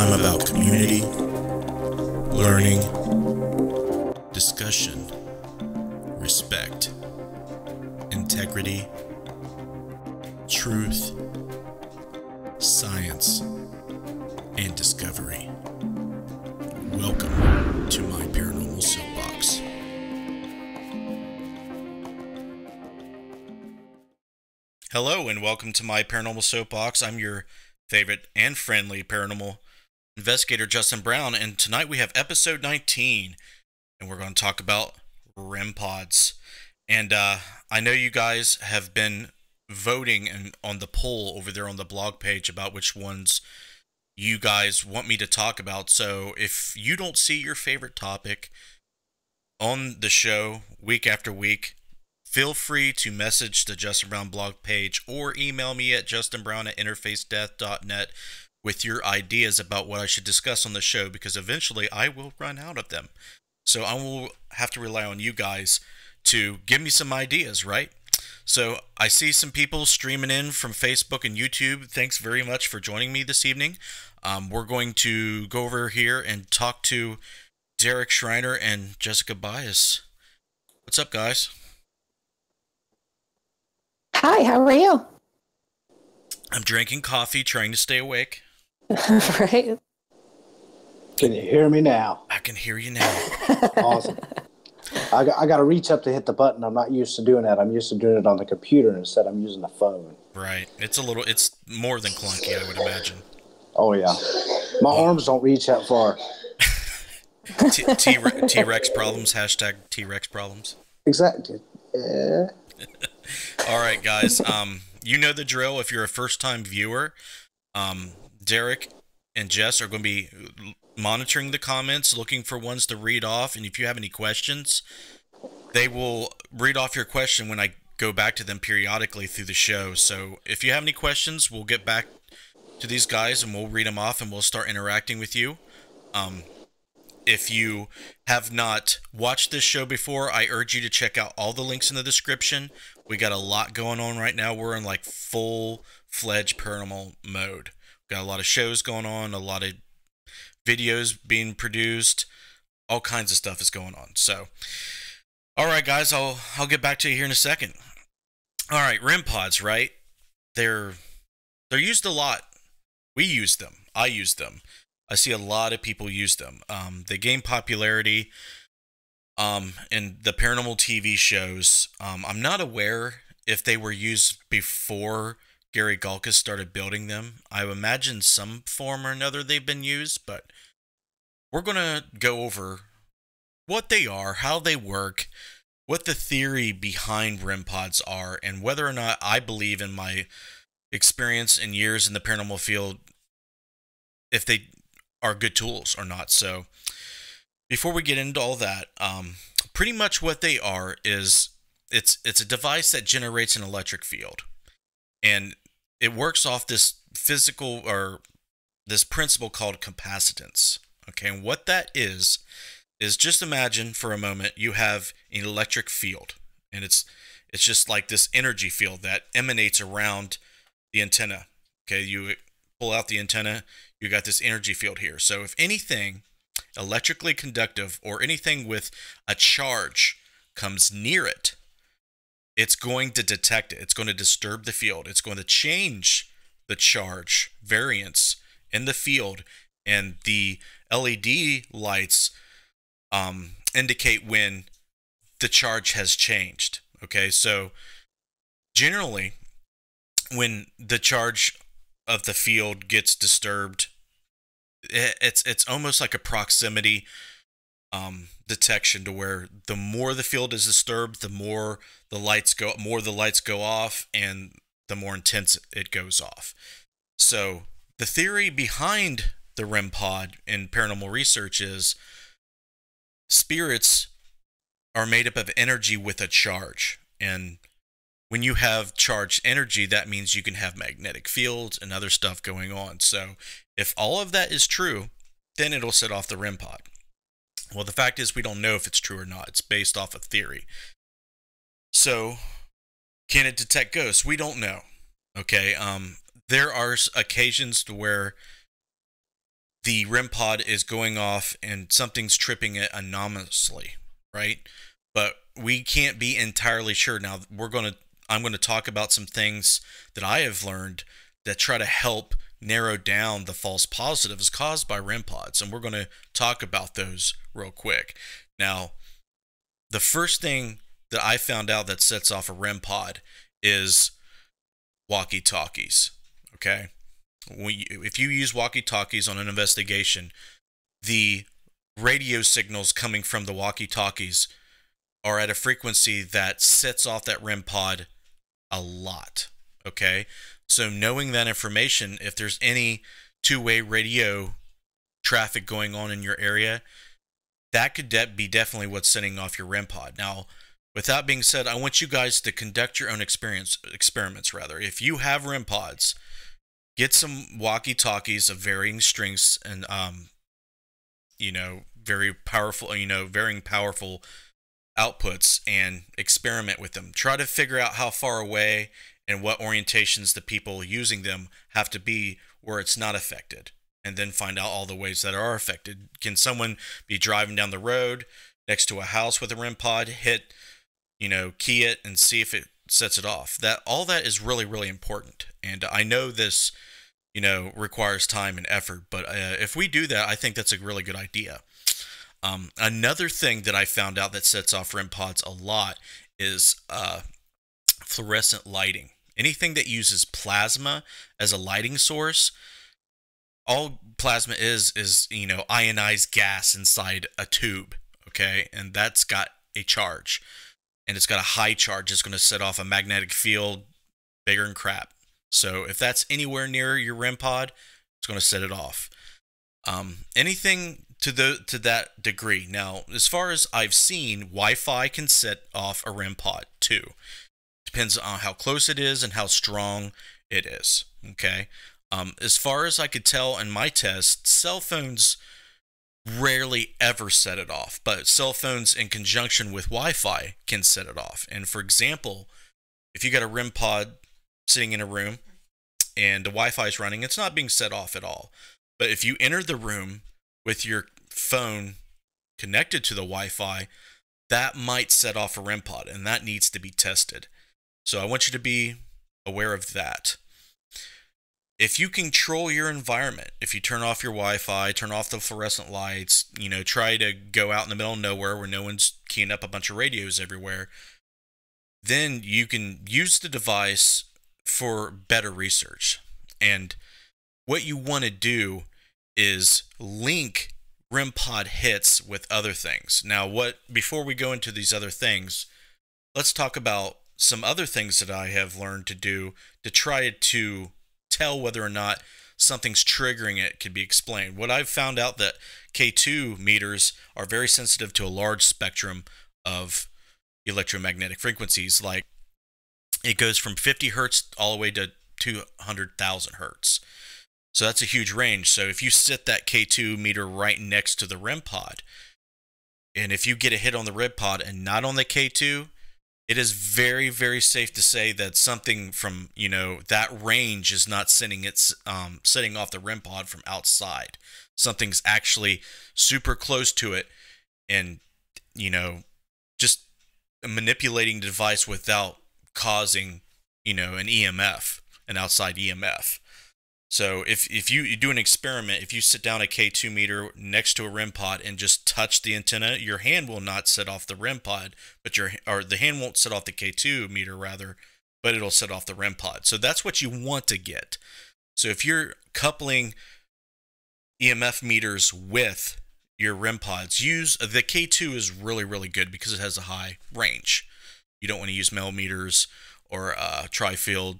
I'm about community, learning, discussion, respect, integrity, truth, science, and discovery. Welcome to my Paranormal Soapbox. Hello and welcome to my Paranormal Soapbox. I'm your favorite and friendly paranormal investigator, Justin Brown, and tonight we have episode 19, and we're going to talk about REM Pods. And I know you guys have been voting on the poll over there on the blog page about which ones you guys want me to talk about. So if you don't see your favorite topic on the show week after week, feel free to message the Justin Brown blog page or email me at justinbrown@interfacedeath.net with your ideas about what I should discuss on the show, because eventually I will run out of them. So I will have to rely on you guys to give me some ideas, right? So I see some people streaming in from Facebook and YouTube. Thanks very much for joining me this evening. We're going to go over here and talk to Derek Schreiner and Jessica Bias. What's up, guys? Hi, how are you? I'm drinking coffee, trying to stay awake. Right. Can you hear me now? I can hear you now. Awesome. I got to reach up to hit the button. I'm not used to doing that. I'm used to doing it on the computer instead. I'm using the phone. Right. It's more than clunky, I would imagine. Oh, yeah. My arms don't reach that far. T-Rex problems, hashtag T-Rex problems. Exactly. Yeah. All right, guys. You know the drill. If you're a first-time viewer, Derek and Jess are going to be monitoring the comments, looking for ones to read off. And if you have any questions, they will read off your question when I go back to them periodically through the show. So if you have any questions, we'll get back to these guys and we'll read them off and we'll start interacting with you. If you have not watched this show before, I urge you to check out all the links in the description. We got a lot going on right now. We're in like full-fledged paranormal mode. Got a lot of shows going on, a lot of videos being produced, all kinds of stuff is going on. So, all right, guys, I'll get back to you here in a second. All right, REM Pods, right? They're used a lot. We use them. I use them. I see a lot of people use them. They gain popularity in the paranormal TV shows. I'm not aware if they were used before Gary Galkus started building them. I imagine some form or another they've been used, but we're going to go over what they are, how they work, what the theory behind REM Pods are, and whether or not I believe in my experience and years in the paranormal field, if they are good tools or not. So before we get into all that, pretty much what they are is it's a device that generates an electric field, and it works off this physical or this principle called capacitance. Okay, and what that is just imagine for a moment you have an electric field, and it's just like this energy field that emanates around the antenna. Okay, you pull out the antenna, you got this energy field here. So if anything electrically conductive or anything with a charge comes near it, it's going to detect it. It's going to disturb the field. It's going to change the charge variance in the field, and the LED lights indicate when the charge has changed. Okay, so generally, when the charge of the field gets disturbed, it's almost like a proximity detection, to where the more the field is disturbed, the more the lights go off, and the more intense it goes off. So the theory behind the REM pod in paranormal research is spirits are made up of energy with a charge, and when you have charged energy, that means you can have magnetic fields and other stuff going on. So if all of that is true, then it'll set off the REM pod. Well, the fact is we don't know if it's true or not. It's based off of theory. So can it detect ghosts? We don't know. Okay. There are occasions to where the REM pod is going off and something's tripping it anonymously, right? But we can't be entirely sure. Now I'm going to talk about some things that I have learned that try to help narrow down the false positives caused by REM pods, and we're going to talk about those real quick. Now, the first thing that I found out that sets off a REM pod is walkie-talkies, okay? If you use walkie-talkies on an investigation, the radio signals coming from the walkie-talkies are at a frequency that sets off that REM pod a lot, okay? So knowing that information, if there's any two-way radio traffic going on in your area, that could be definitely what's setting off your REM pod. Now, with that being said, I want you guys to conduct your own experiments. If you have REM pods, get some walkie-talkies of varying strengths and, very powerful, varying powerful outputs, and experiment with them. Try to figure out how far away and what orientations the people using them have to be where it's not affected, and then find out all the ways that are affected. Can someone be driving down the road next to a house with a REM pod, hit, key it and see if it sets it off? All that is really, really important. And I know this, requires time and effort, but if we do that, I think that's a really good idea. Another thing that I found out that sets off REM pods a lot is fluorescent lighting. Anything that uses plasma as a lighting source, all plasma is ionized gas inside a tube, okay? And that's got a charge, and it's got a high charge. It's going to set off a magnetic field bigger than crap. So if that's anywhere near your REM pod, it's going to set it off. Anything to that degree. Now, as far as I've seen, Wi-Fi can set off a REM pod too. Depends on how close it is and how strong it is, okay? As far as I could tell in my test, cell phones rarely ever set it off, but cell phones in conjunction with Wi-Fi can set it off. And for example, if you got a REM pod sitting in a room and the Wi-Fi is running, it's not being set off at all. But if you enter the room with your phone connected to the Wi-Fi, that might set off a REM pod, and that needs to be tested. So I want you to be aware of that. If you control your environment, if you turn off your Wi-Fi, turn off the fluorescent lights, try to go out in the middle of nowhere where no one's keying up a bunch of radios everywhere, then you can use the device for better research. And what you want to do is link REM pod hits with other things. Now, before we go into these other things, let's talk about some other things that I have learned to do to try to tell whether or not something's triggering it can be explained. What I've found out that K2 meters are very sensitive to a large spectrum of electromagnetic frequencies. Like, it goes from 50 hertz all the way to 200,000 hertz. So that's a huge range. So if you set that K2 meter right next to the REM pod, and if you get a hit on the REM pod and not on the K2, it is very, very safe to say that something from, that range is not setting off the REM pod from outside. Something's actually super close to it and, just manipulating the device without causing, an EMF, an outside EMF. So if you do an experiment, if you sit down a K2 meter next to a REM pod and just touch the antenna, your hand will not set off the REM pod, but the hand won't set off the K2 meter rather, but it'll set off the REM pod. So that's what you want to get. So if you're coupling EMF meters with your REM pods, use the K2 is really, really good because it has a high range. You don't want to use millimeters or tri-field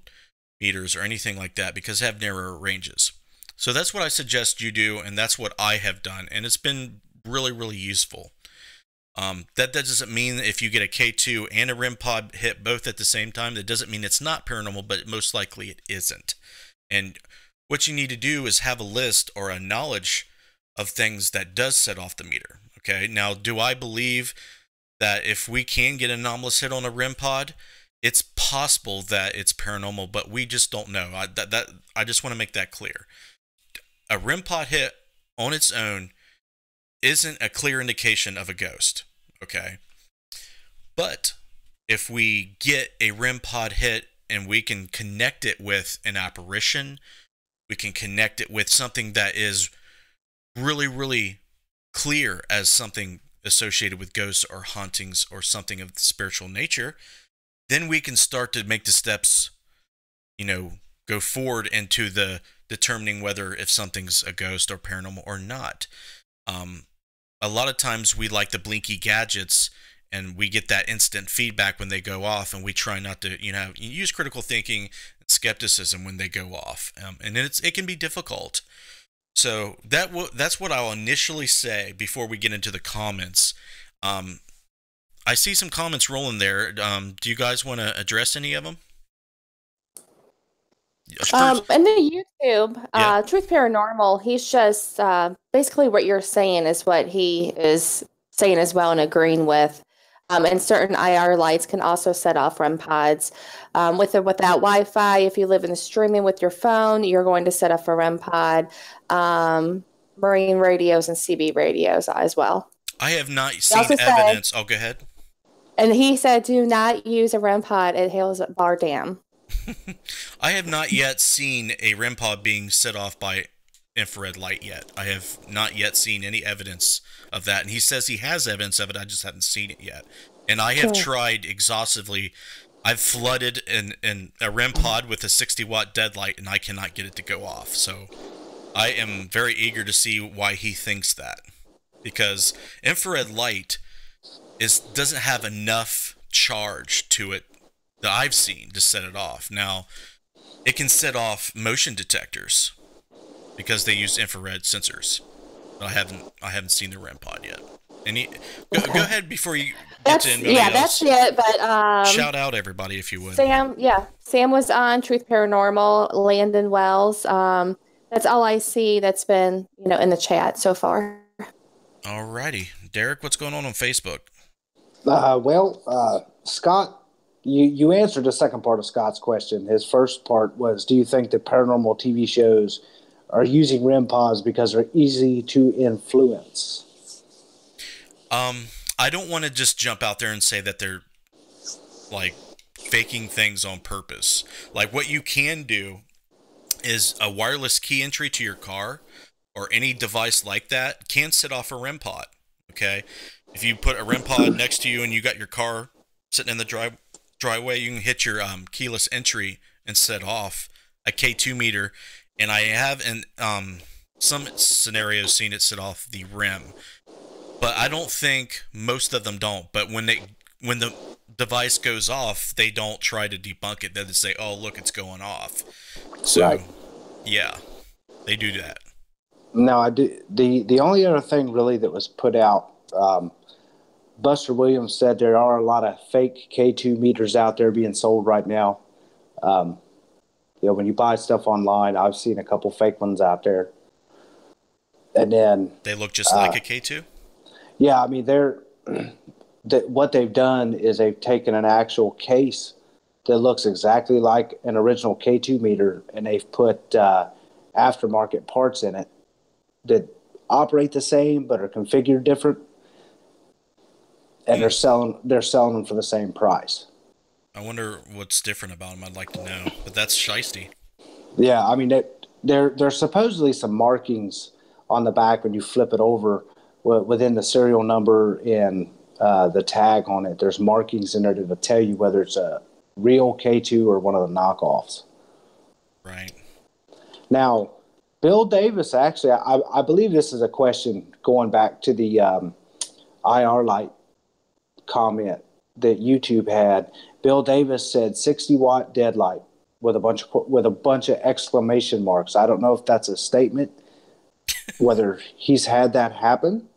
meters or anything like that because they have narrower ranges. So that's what I suggest you do, and that's what I have done, and it's been really, really useful. That doesn't mean if you get a K2 and a REM pod hit both at the same time, that doesn't mean it's not paranormal, but most likely it isn't. And what you need to do is have a list or a knowledge of things that does set off the meter. Okay, now do I believe that if we can get an anomalous hit on a REM pod, it's possible that it's paranormal, but we just don't know. I just want to make that clear. A REM pod hit on its own isn't a clear indication of a ghost, okay? But if we get a REM pod hit and we can connect it with an apparition, we can connect it with something that is really, really clear as something associated with ghosts or hauntings or something of the spiritual nature, then we can start to make the steps, go forward into the determining whether if something's a ghost or paranormal or not. A lot of times we like the blinky gadgets and we get that instant feedback when they go off, and we try not to, use critical thinking and skepticism when they go off. And it can be difficult. So that's what I'll initially say before we get into the comments. I see some comments rolling there. Do you guys want to address any of them? In the YouTube, Yeah. Truth Paranormal, he's just basically what you're saying is what he is saying as well and agreeing with. And certain IR lights can also set off REM pods. With or without Wi-Fi, if you live in the streaming with your phone, you're going to set off a REM pod. Marine radios and CB radios as well. I have not seen evidence. Go ahead. And he said, do not use a REM pod at Hales Bar Dam. I have not yet seen a REM pod being set off by infrared light yet. I have not yet seen any evidence of that. And he says he has evidence of it. I just haven't seen it yet. And I have tried exhaustively. I've flooded a REM pod with a 60-watt deadlight, and I cannot get it to go off. So I am very eager to see why he thinks that. Because infrared light doesn't have enough charge to it that I've seen to set it off. Now, it can set off motion detectors because they use infrared sensors. But I haven't seen the REM pod yet. Go ahead before you get to anybody else. That's it. But shout out everybody if you would. Sam was on Truth Paranormal. Landon Wells. That's all I see. That's been in the chat so far. Alrighty, Derek, what's going on Facebook? Scott, you answered the second part of Scott's question. His first part was, do you think that paranormal TV shows are using REM pods because they're easy to influence? I don't want to just jump out there and say that they're like faking things on purpose. Like, what you can do is a wireless key entry to your car or any device like that can set off a REM pod. Okay, if you put a REM pod next to you and you got your car sitting in the driveway, you can hit your keyless entry and set off a K2 meter. And I have in some scenarios seen it set off the REM, but I don't think most of them don't. But when the device goes off, they don't try to debunk it. They just say, "Oh, look, it's going off." So, right. Yeah, they do that. No, I do. The only other thing really that was put out, Buster Williams said there are a lot of fake K2 meters out there being sold right now. When you buy stuff online, I've seen a couple fake ones out there. And then they look just like a K2? Yeah, I mean, what they've done is they've taken an actual case that looks exactly like an original K2 meter, and they've put aftermarket parts in it that operate the same but are configured different, and they're selling them for the same price. I wonder what's different about them. I'd like to know, but that's shiesty. Yeah, I mean, there's supposedly some markings on the back when you flip it over within the serial number and the tag on it. There's markings in there that will tell you whether it's a real K2 or one of the knockoffs. Right. Now, Bill Davis, actually, I believe this is a question going back to the IR light comment that YouTube had. Bill Davis said 60-watt deadlight with a bunch of exclamation marks. I don't know if that's a statement, whether he's had that happen.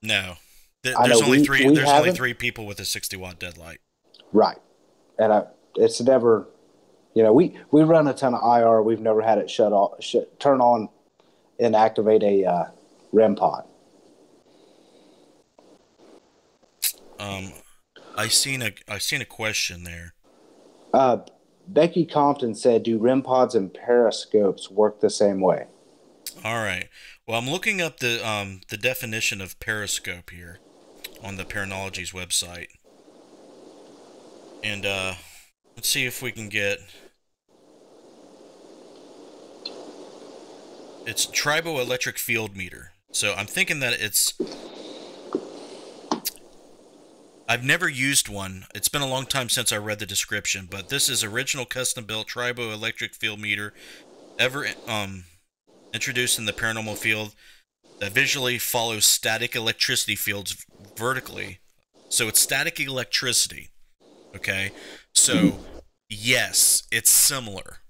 No, there's only three people with a 60-watt deadlight. Right, and it's never. We run a ton of IR. We've never had it turn on, and activate a REM pod. I seen a question there. Becky Compton said, "Do REM pods and periscopes work the same way?" All right. Well, I'm looking up the definition of periscope here on the Paranology's website, and let's see if we can get. It's triboelectric field meter. So I'm thinking that it's. I've never used one. It's been a long time since I read the description, but this is original custom-built triboelectric field meter ever introduced in the paranormal field that visually follows static electricity fields vertically. So it's static electricity. Okay? So, yes, it's similar.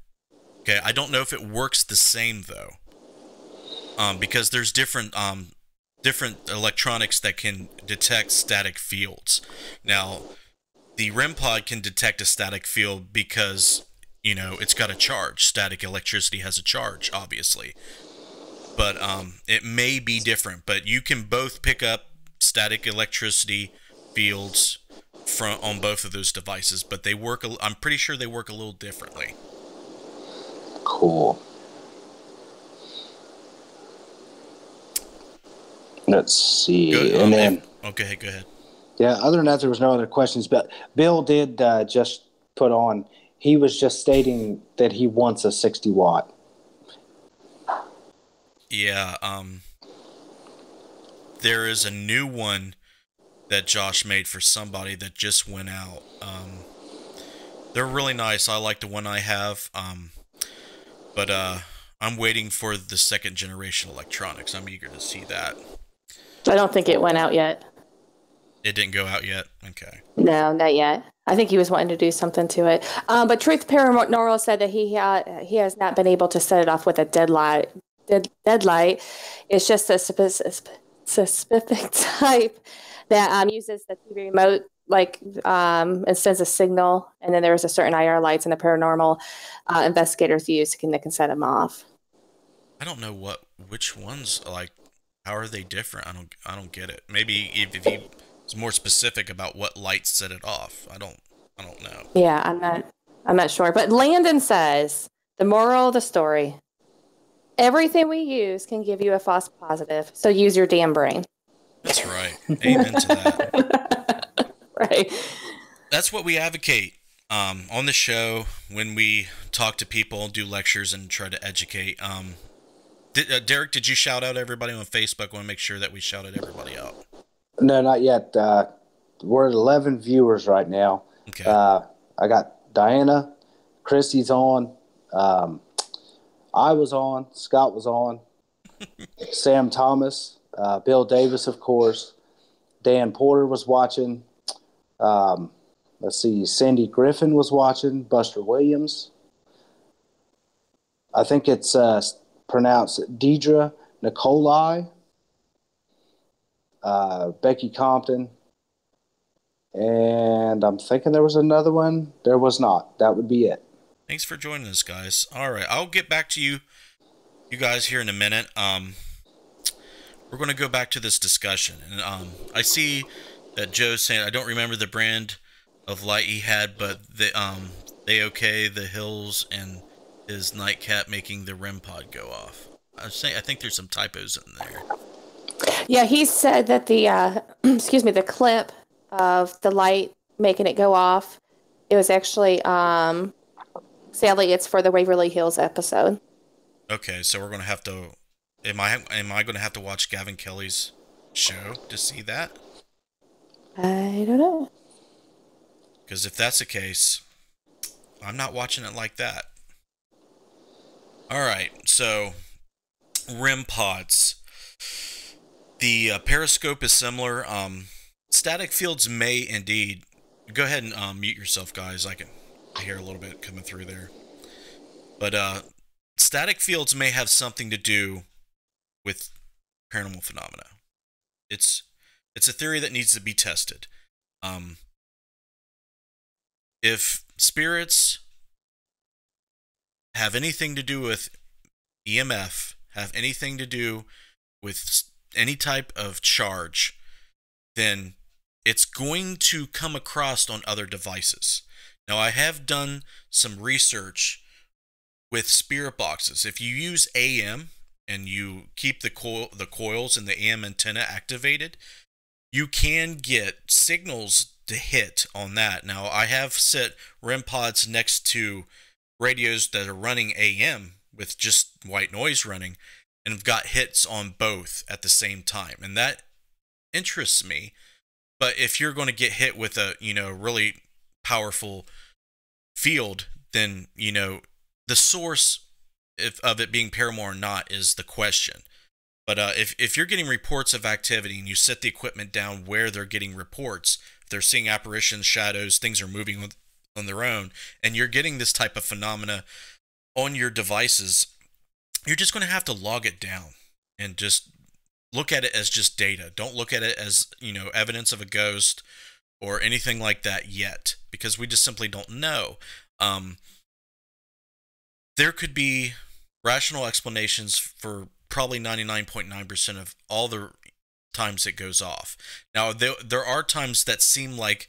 Okay? I don't know if it works the same, though. Because there's different electronics that can detect static fields. Now, the REM pod can detect a static field because, you know, it's got a charge. Static electricity has a charge, obviously. But it may be different. But you can both pick up static electricity fields on both of those devices. But they work. I'm pretty sure they work a little differently. Cool. Let's see. Go, and then. Okay, go ahead. Yeah, other than that, there was no other questions. But Bill did just put on, he was just stating that he wants a 60 watt. Yeah, there is a new one that Josh made for somebody that just went out. They're really nice. I like the one I have. But I'm waiting for the second generation electronics. I'm eager to see that. I don't think it went out yet. It didn't go out yet? Okay. No, not yet. I think he was wanting to do something to it. But Truth Paranormal said that he has not been able to set it off with a dead light. It's just a specific type that uses the TV remote, like it sends a signal, and then there's a certain IR lights and the paranormal investigators use that can set them off. I don't know which ones, like, how are they different? I don't get it. Maybe if he was more specific about what lights set it off. I don't know. Yeah, I'm not sure. But Landon says the moral of the story: everything we use can give you a false positive. So use your damn brain. That's right. Amen to that. Right. That's what we advocate on the show when we talk to people, do lectures, and try to educate. Derek, did you shout out everybody on Facebook? I want to make sure that we shouted everybody out. No, not yet. We're at 11 viewers right now. Okay. I got Diana, Christy's on, I was on, Scott was on, Sam Thomas, Bill Davis, of course, Dan Porter was watching. Let's see, Cindy Griffin was watching, Buster Williams. I think it's pronounced Deidre Nikolai, Becky Compton, and I'm thinking there was another one. There was not. That would be it. Thanks for joining us, guys. All right, I'll get back to you guys here in a minute. We're going to go back to this discussion, and I see that Joe's saying I don't remember the brand of light he had, but they okay the hills and his nightcap making the REM pod go off. I think there's some typos in there. Yeah, he said that the the clip of the light making it go off, it was actually sadly it's for the Waverly Hills episode. Okay, so we're gonna have to. Am I gonna have to watch Gavin Kelly's show to see that? I don't know. Because if that's the case, I'm not watching it like that. All right, so REM pods. The periscope is similar. Static fields may indeed. Go ahead and mute yourself, guys. I can hear a little bit coming through there. But static fields may have something to do with paranormal phenomena. It's a theory that needs to be tested. If spirits have anything to do with EMF, have anything to do with any type of charge, then it's going to come across on other devices. Now, I have done some research with spirit boxes. If you use AM, and you keep the coils and the AM antenna activated, you can get signals to hit on that. Now, I have set REM pods next to radios that are running AM with just white noise running, and have got hits on both at the same time, and that interests me. But if you're going to get hit with a, really powerful field, then, the source of it being paranormal or not is the question. But if you're getting reports of activity and you set the equipment down where they're getting reports, if they're seeing apparitions, shadows, things are moving on their own, and you're getting this type of phenomena on your devices, you're just going to have to log it down and just look at it as just data. Don't look at it as, evidence of a ghost or anything like that yet, because we just simply don't know. There could be rational explanations for probably 99.9% of all the times it goes off. Now, there are times that seem like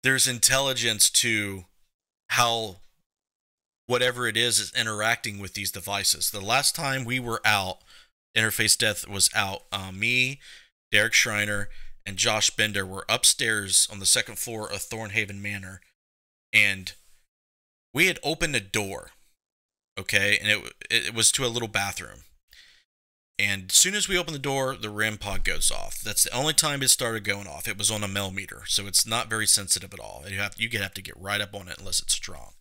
there's intelligence to how whatever it is interacting with these devices. The last time we were out, Interface Death was out, me, Derek Schreiner, and Josh Bender were upstairs on the second floor of Thornhaven Manor, and we had opened a door, okay, and it was to a little bathroom. And as soon as we open the door, the REM pod goes off. That's the only time it started going off. It was on a millimeter, so it's not very sensitive at all. You have to get right up on it unless it's strong.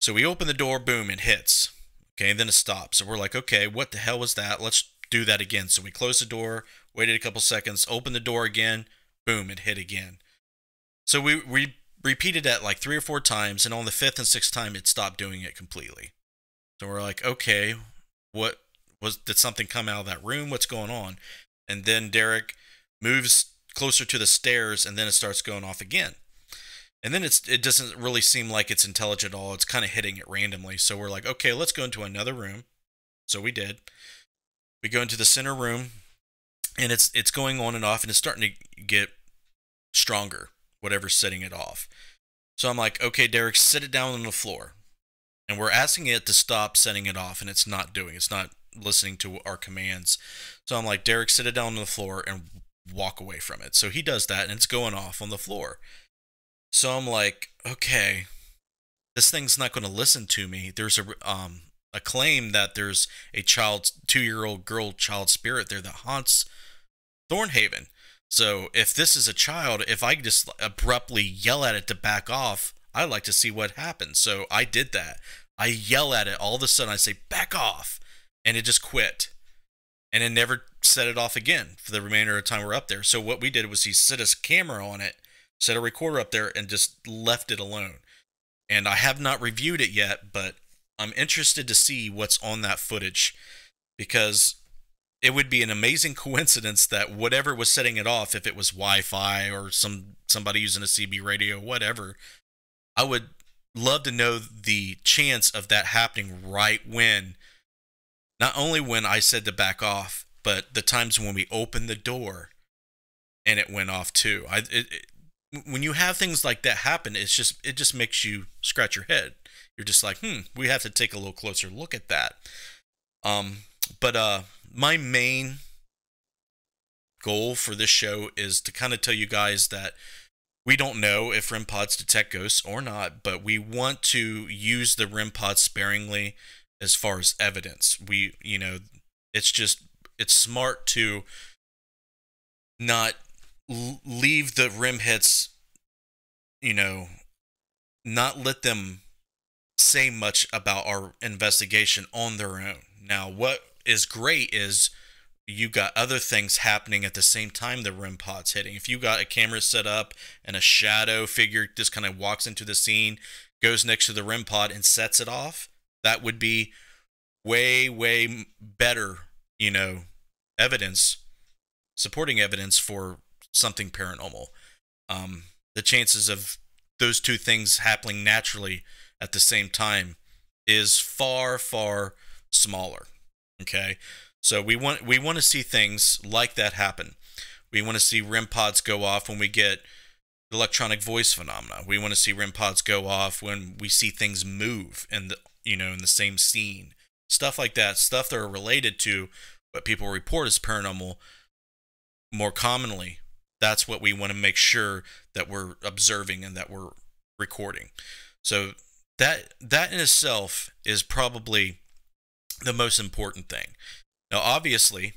So we open the door, boom, it hits. Okay, and then it stops. So we're like, okay, what the hell was that? Let's do that again. So we closed the door, waited a couple seconds, opened the door again, boom, it hit again. So we repeated that like 3 or 4 times, and on the 5th and 6th time, it stopped doing it completely. So we're like, okay, did something come out of that room? What's going on? And then Derek moves closer to the stairs, and then it starts going off again. And then it doesn't really seem like it's intelligent at all. It's kind of hitting it randomly. So we're like, okay, let's go into another room. So we did. We go into the center room, and it's going on and off, and it's starting to get stronger, whatever's setting it off. So I'm like, okay, Derek, sit it down on the floor. And we're asking it to stop setting it off, and it's not listening to our commands. So I'm like, Derek, sit it down on the floor and walk away from it. So he does that, and it's going off on the floor. So I'm like, okay, this thing's not going to listen to me. There's a claim that there's a 2-year-old girl child spirit there that haunts Thornhaven. So if this is a child, if I just abruptly yell at it to back off, I'd like to see what happens. So I did that. I yell at it. All of a sudden I say, back off. And it just quit. And it never set it off again for the remainder of the time we're up there. So what we did was he set a camera on it, set a recorder up there, and just left it alone. And I have not reviewed it yet, but I'm interested to see what's on that footage, because it would be an amazing coincidence that whatever was setting it off, if it was Wi-Fi or somebody using a CB radio, whatever, I would love to know the chance of that happening right when, not only when I said to back off, but the times when we opened the door and it went off too. When you have things like that happen, it just makes you scratch your head. You're just like, we have to take a little closer look at that. But my main goal for this show is to kind of tell you guys that we don't know if REM pods detect ghosts or not, but we want to use the REM pods sparingly as far as evidence. It's smart to not leave the REM hits, not let them say much about our investigation on their own. Now, what is great is you got other things happening at the same time the REM pod's hitting. If you got a camera set up and a shadow figure just kind of walks into the scene, goes next to the REM pod and sets it off, that would be way, way better, supporting evidence for something paranormal. The chances of those two things happening naturally at the same time is far, far smaller. Okay, so we want to see things like that happen. We want to see REM pods go off when we get electronic voice phenomena. We want to see REM pods go off when we see things move in the in the same scene. stuff like that, stuff that are related to what people report as paranormal more commonly. That's what we want to make sure that we're observing and that we're recording. So that in itself is probably the most important thing. Now, obviously,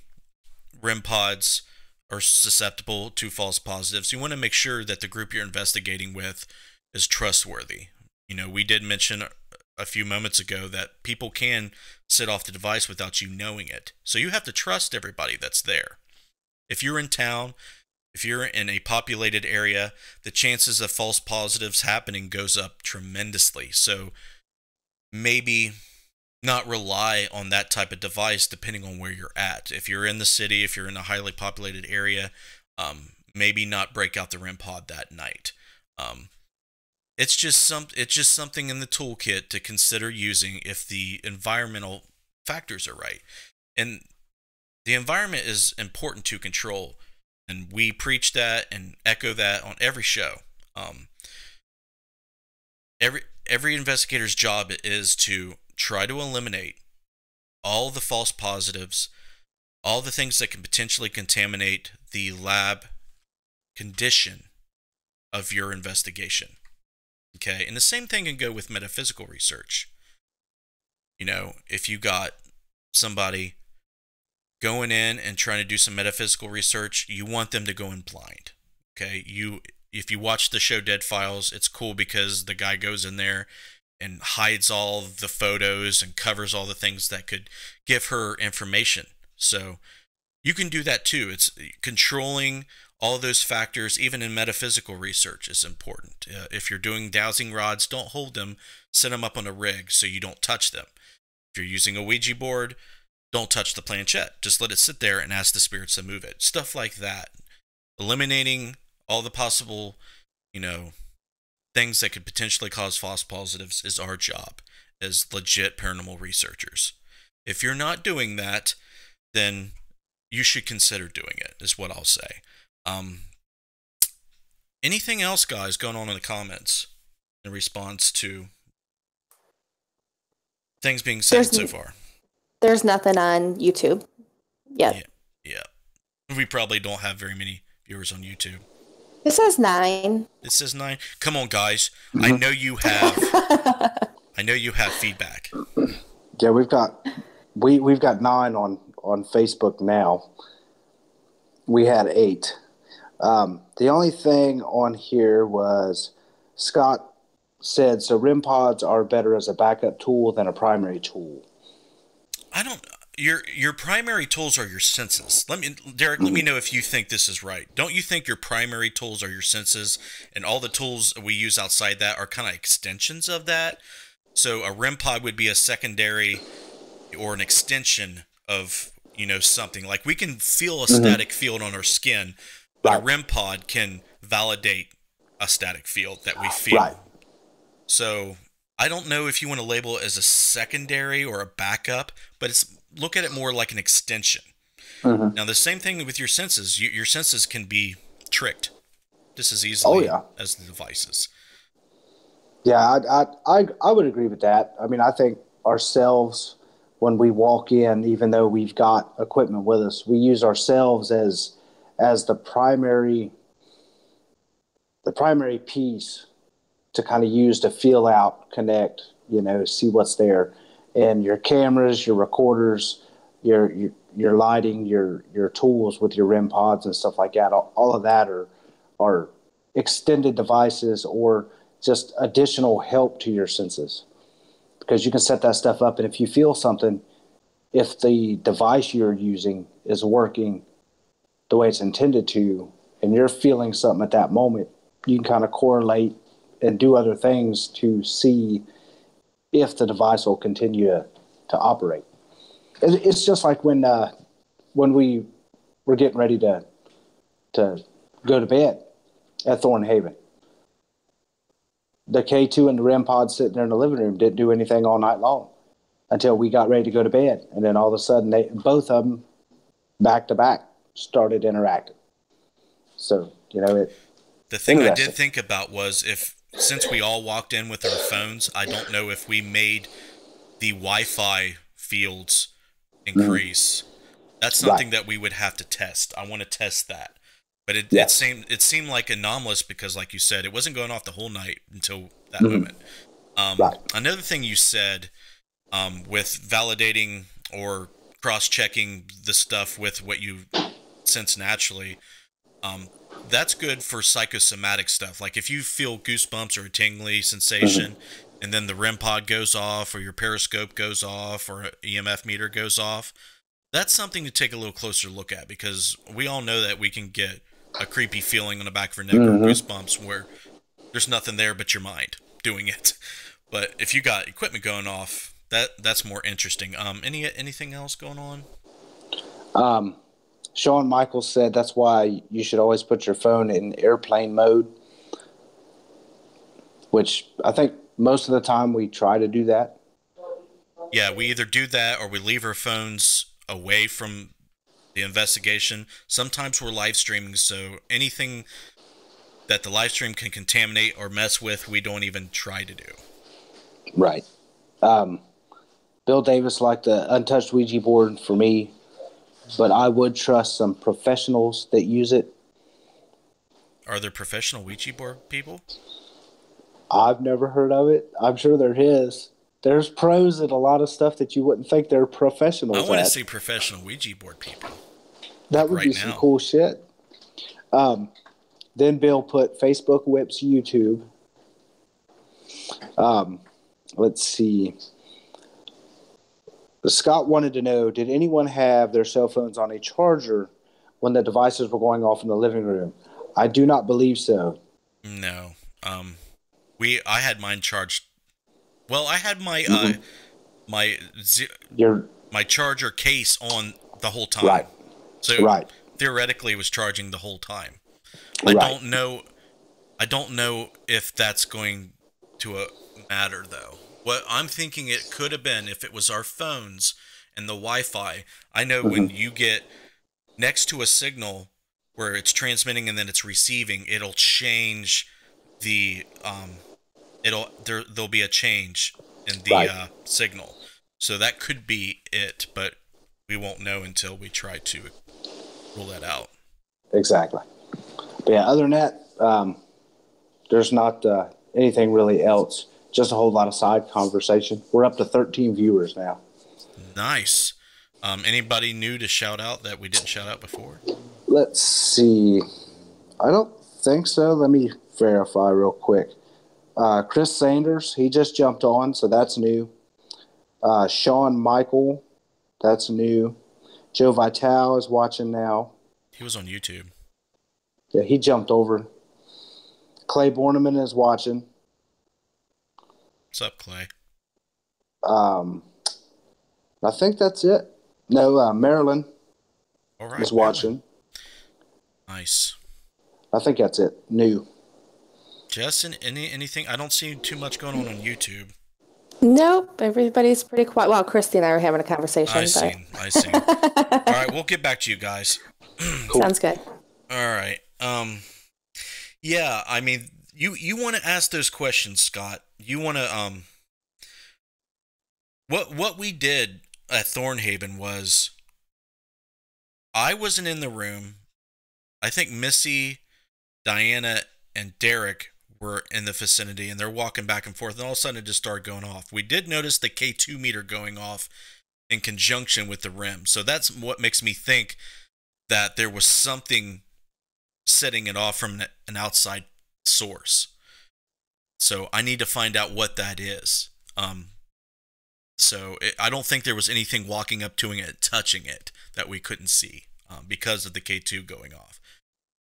REM pods are susceptible to false positives. You want to make sure that the group you're investigating with is trustworthy. You know, we did mention a few moments ago that people can sit off the device without you knowing it. So you have to trust everybody that's there. If you're in town, if you're in a populated area, the chances of false positives happening goes up tremendously. So maybe not rely on that type of device depending on where you're at. If you're in the city, if you're in a highly populated area, maybe not break out the REM pod that night. It's just something in the toolkit to consider using if the environmental factors are right. And the environment is important to control, and we preach that and echo that on every show. Every investigator's job is to try to eliminate all the false positives, all the things that can potentially contaminate the lab condition of your investigation. Okay, and the same thing can go with metaphysical research. You know, if you got somebody going in and trying to do some metaphysical research, you want them to go in blind. Okay, if you watch the show Dead Files, it's cool because the guy goes in there and hides all the photos and covers all the things that could give her information. So you can do that too. It's controlling all those factors, even in metaphysical research, is important. If you're doing dowsing rods, don't hold them, set them up on a rig so you don't touch them. If you're using a Ouija board, don't touch the planchette. Just let it sit there and ask the spirits to move it. Stuff like that. Eliminating all the possible, things that could potentially cause false positives is our job as legit paranormal researchers. If you're not doing that, then you should consider doing it, is what I'll say. Anything else, guys, going on in the comments in response to things being said so far? There's nothing on YouTube yet. Yeah. We probably don't have very many viewers on YouTube. It says 9. It says 9. Come on, guys. I know you have. I know you have feedback. Yeah, we've got 9 on Facebook now. We had 8. The only thing on here was Scott said, so REM pods are better as a backup tool than a primary tool. I don't. Your primary tools are your senses. Derek, let me know if you think this is right. Don't you think your primary tools are your senses, and all the tools we use outside that are kind of extensions of that? So a REM pod would be a secondary or an extension of something. Like we can feel a static field on our skin, but a REM pod can validate a static field that we feel. Right. So I don't know if you want to label it as a secondary or a backup, but look at it more like an extension. Now, the same thing with your senses. Your senses can be tricked just as easily as the devices. Yeah, I would agree with that. I mean, I think ourselves, when we walk in, even though we've got equipment with us, we use ourselves as the primary piece to kind of use to feel out, connect, see what's there. And your cameras, your recorders, your lighting, your tools with your REM pods and stuff like that, all of that are extended devices or just additional help to your senses. Because you can set that stuff up, and if you feel something, if the device you're using is working the way it's intended to, and you're feeling something at that moment, you can kind of correlate and do other things to see if the device will continue to operate. It's just like when we were getting ready to go to bed at Thornhaven. The K2 and the REM pod sitting there in the living room didn't do anything all night long until we got ready to go to bed. And then all of a sudden, both of them, back to back, started interacting. So, the thing I did think about was since we all walked in with our phones, I don't know if we made the Wi-Fi fields increase. That's something that we would have to test. I want to test that. But it seemed like anomalous because, like you said, it wasn't going off the whole night until that moment. Another thing you said with validating or cross-checking the stuff with what you sense naturally, that's good for psychosomatic stuff. Like if you feel goosebumps or a tingly sensation, and then the REM pod goes off, or your periscope goes off, or an EMF meter goes off, that's something to take a little closer look at, because we all know that we can get a creepy feeling on the back of our neck or goosebumps where there's nothing there but your mind doing it. But if you got equipment going off, that's more interesting. Anything else going on? Shawn Michaels said that's why you should always put your phone in airplane mode, which I think most of the time we try to do that. Yeah, we either do that or we leave our phones away from the investigation. Sometimes we're live streaming, so anything that the live stream can contaminate or mess with, we don't even try to do. Right. Bill Davis liked the untouched Ouija board for me, but I would trust some professionals that use it. Are there professional Ouija board people? I've never heard of it. I'm sure there is. There's pros at a lot of stuff that you wouldn't think they're professionals at. I want to see professional Ouija board people. That would be some cool shit. Then Bill put Facebook whips YouTube. Let's see. Scott wanted to know, did anyone have their cell phones on a charger when the devices were going off in the living room? I do not believe so. No. I had mine charged. Well, I had my my charger case on the whole time. Right. So theoretically it was charging the whole time. I don't know if that's going to matter though. What I'm thinking it could have been if it was our phones and the Wi-Fi. I know when you get next to a signal where it's transmitting and then it's receiving, it'll change the there'll be a change in the signal. So that could be it, but we won't know until we try to rule that out. Exactly. But yeah, other than that, there's not anything really else. Just a whole lot of side conversation. We're up to 13 viewers now. Nice. Anybody new to shout out that we didn't shout out before? Let's see. I don't think so. Let me verify real quick. Chris Sanders, he just jumped on, so that's new. Shawn Michael, that's new. Joe Vitale is watching now. He was on YouTube. Yeah, he jumped over. Clay Borneman is watching. What's up, Clay? I think that's it. No, Marilyn is watching. Nice. I think that's it. New. Justin, anything? I don't see too much going on YouTube. Nope, everybody's pretty quiet. Well, Christy and I were having a conversation. I see. All right, we'll get back to you guys. Cool. Sounds good. All right. Yeah, I mean, you want to ask those questions, Scott. You want to what we did at Thornhaven was I wasn't in the room. I think Missy, Diana, and Derek were in the vicinity, and they're walking back and forth, and all of a sudden it just started going off. We did notice the K2 meter going off in conjunction with the REM, so that's what makes me think that there was something setting it off from an outside source. So I need to find out what that is. I don't think there was anything walking up to it, touching it, that we couldn't see because of the K2 going off.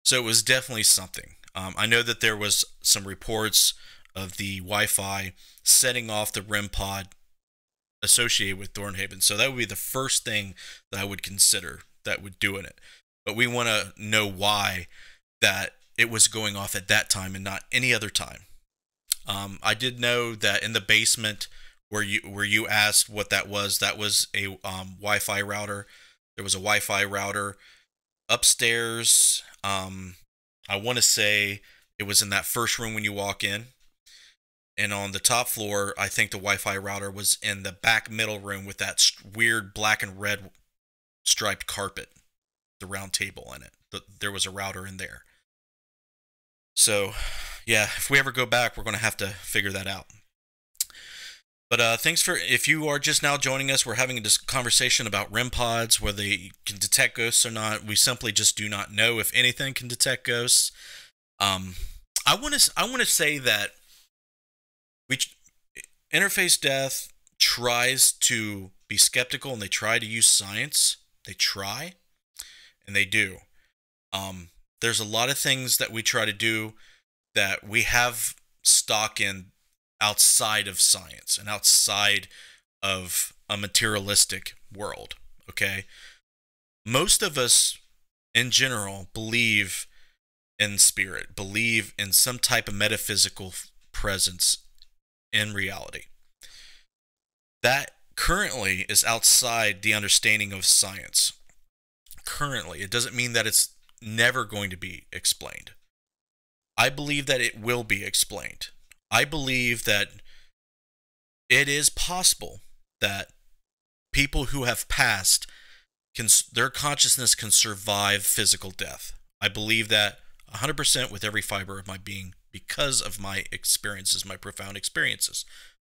So it was definitely something. I know that there was some reports of the Wi-Fi setting off the REM pod associated with Thornhaven. So that would be the first thing that I would consider that would do it. But we want to know why that it was going off at that time and not any other time. I did know that in the basement where you asked what that was a Wi-Fi router. There was a Wi-Fi router upstairs. I want to say it was in that first room when you walk in. And on the top floor, I think the Wi-Fi router was in the back middle room with that weird black and red striped carpet, the round table in it. There was a router in there. So, yeah, if we ever go back, we're going to have to figure that out. But thanks for, if you are just now joining us, we're having a conversation about REM pods, whether they can detect ghosts or not. We simply just do not know if anything can detect ghosts. I want to say that Interface Death tries to be skeptical, and they try to use science. They try, and they do. There's a lot of things that we try to do that we have stock in outside of science and outside of a materialistic world, okay? Most of us, in general, believe in spirit, believe in some type of metaphysical presence in reality. That currently is outside the understanding of science. Currently, it doesn't mean that it's never going to be explained. I believe that it will be explained. I believe that it is possible that people who have passed, their consciousness can survive physical death. I believe that 100% with every fiber of my being because of my experiences, my profound experiences.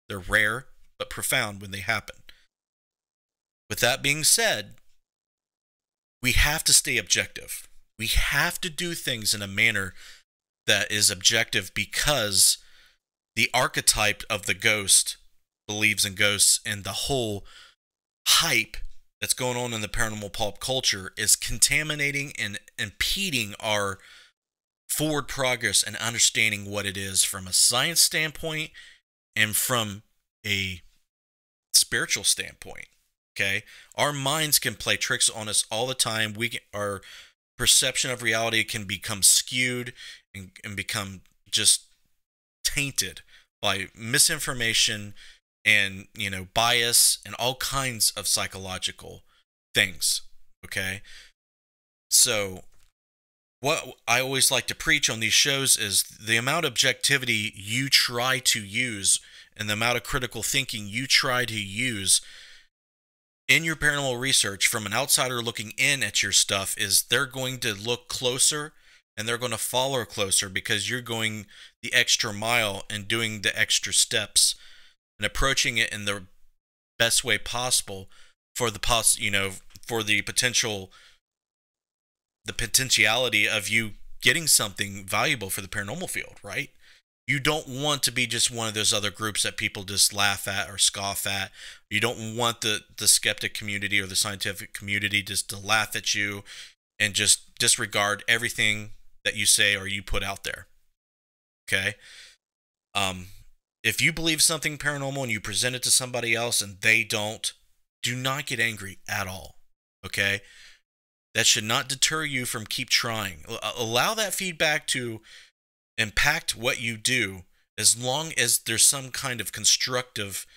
They're rare, but profound when they happen. With that being said, we have to stay objective. We have to do things in a manner that is objective because the archetype of the ghost believes in ghosts, and the whole hype that's going on in the paranormal pop culture is contaminating and impeding our forward progress and understanding what it is from a science standpoint and from a spiritual standpoint. Okay, our minds can play tricks on us all the time. Our perception of reality can become skewed and become just tainted by misinformation and, bias and all kinds of psychological things. Okay, so what I always like to preach on these shows is the amount of objectivity you try to use and the amount of critical thinking you try to use in your paranormal research from an outsider looking in at your stuff is they're going to look closer and they're going to follow closer because you're going the extra mile and doing the extra steps and approaching it in the best way possible for the potentiality of you getting something valuable for the paranormal field, right? You don't want to be just one of those other groups that people just laugh at or scoff at. You don't want the skeptic community or the scientific community just to laugh at you and just disregard everything that you say or you put out there. Okay? If you believe something paranormal and you present it to somebody else and they don't, do not get angry at all. Okay? That should not deter you from keep trying. Allow that feedback to impact what you do as long as there's some kind of constructive,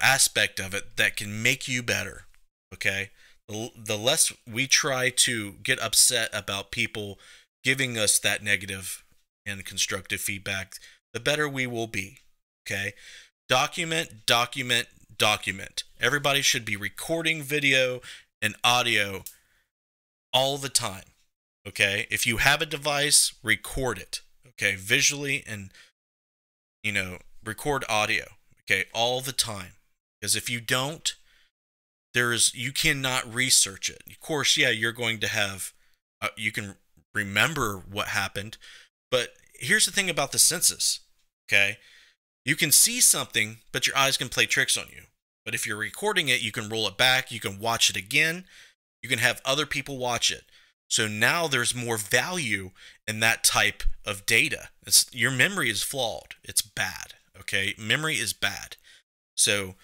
aspect of it that can make you better. Okay? The less we try to get upset about people giving us that negative and constructive feedback, the better we will be. Okay? Document, document, document. Everybody should be recording video and audio all the time. Okay? If you have a device, record it. Okay? Visually and, record audio. Okay? All the time. Because if you don't, you cannot research it. Of course, yeah, you're going to have, you can remember what happened, but here's the thing about the senses. Okay? You can see something, but your eyes can play tricks on you. But if you're recording it, you can roll it back, you can watch it again, you can have other people watch it. So now there's more value in that type of data. Your memory is flawed. It's bad. Okay? Memory is bad. So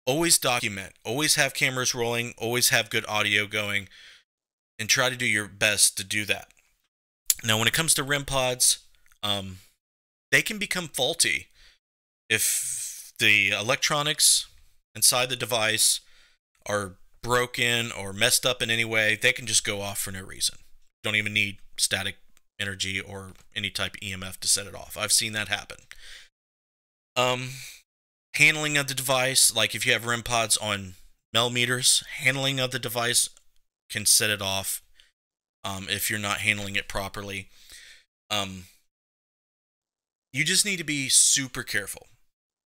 always document. Always have cameras rolling. Always have good audio going. And try to do your best to do that. Now, when it comes to REM pods, they can become faulty if the electronics inside the device are broken or messed up in any way. They can just go off for no reason. Don't even need static energy or any type of EMF to set it off. I've seen that happen. Um, handling of the device, like if you have REM pods on millimeters, handling of the device can set it off. If you're not handling it properly, you just need to be super careful.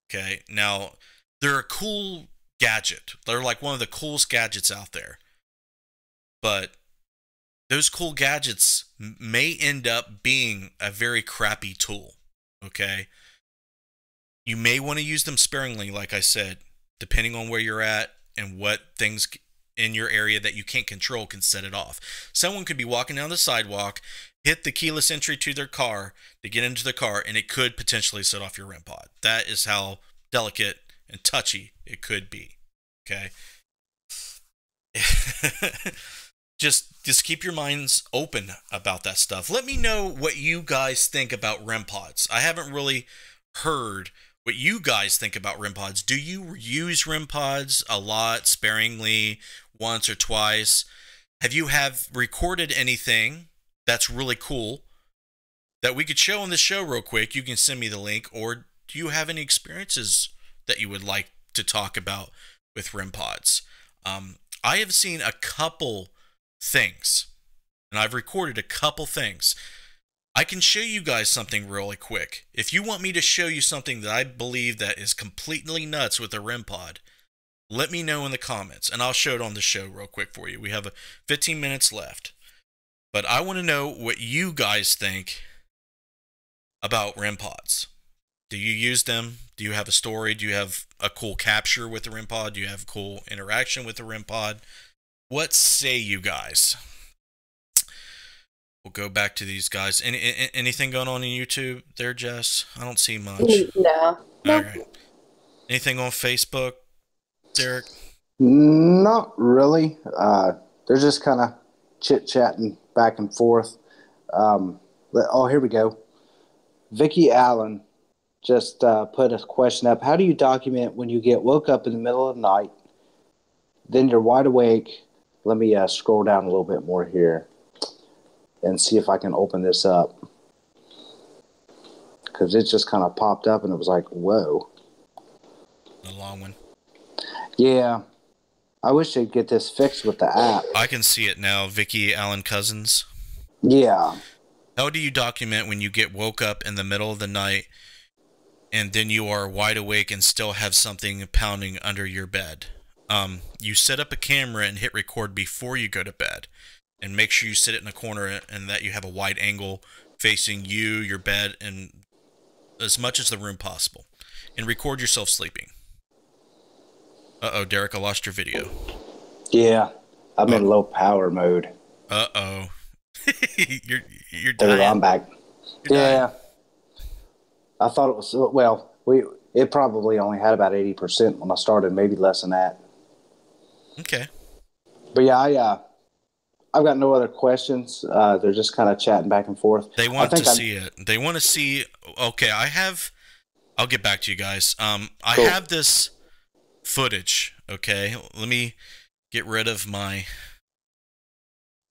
Okay, now they're a cool gadget. They're like one of the coolest gadgets out there, but those cool gadgets may end up being a very crappy tool. Okay, you may want to use them sparingly, like I said, depending on where you're at and what things in your area that you can't control can set it off. Someone could be walking down the sidewalk, hit the keyless entry to their car to get into the car, and it could potentially set off your REM pod. That is how delicate and touchy it could be. Okay. just keep your minds open about that stuff. Let me know what you guys think about REM pods. I haven't really heard what you guys think about REM pods. Do you use REM pods a lot, sparingly, once or twice? Have you recorded anything that's really cool that we could show on the show real quick? You can send me the link. Or do you have any experiences that you would like to talk about with REM pods? I have seen a couple things, and I've recorded a couple things. I can show you guys something really quick. If you want me to show you something that I believe that is completely nuts with a REM pod, let me know in the comments, and I'll show it on the show real quick for you. We have 15 minutes left. But I want to know what you guys think about REM pods. Do you use them? Do you have a story? Do you have a cool capture with the REM pod? Do you have a cool interaction with the REM pod? What say you guys? We'll go back to these guys. Anything going on in YouTube there, Jess? I don't see much. No. All right. Anything on Facebook, Derek? Not really. They're just kind of chit-chatting back and forth. Oh, here we go. Vicky Allen just put a question up. How do you document when you get woke up in the middle of the night, then you're wide awake? Let me scroll down a little bit more here and see if I can open this up, because it just kind of popped up and it was like, whoa. A long one. Yeah. I wish they'd get this fixed with the app. I can see it now. Vicky Allen Cousins. Yeah. How do you document when you get woke up in the middle of the night and then you are wide awake and still have something pounding under your bed? You set up a camera and hit record before you go to bed, and make sure you sit it in a corner and that you have a wide angle facing you, your bed, and as much as the room possible, and record yourself sleeping. Uh-oh, Derek, I lost your video. Yeah, I'm in low power mode. Uh-oh. you're There we go, dying. I'm back. Yeah. I thought it was, well, it probably only had about 80% when I started, maybe less than that. Okay. But yeah, I've got no other questions. They're just kind of chatting back and forth. They want to see it. They want to see. Okay, I'll get back to you guys. I Cool. have this footage. Okay, let me get rid of my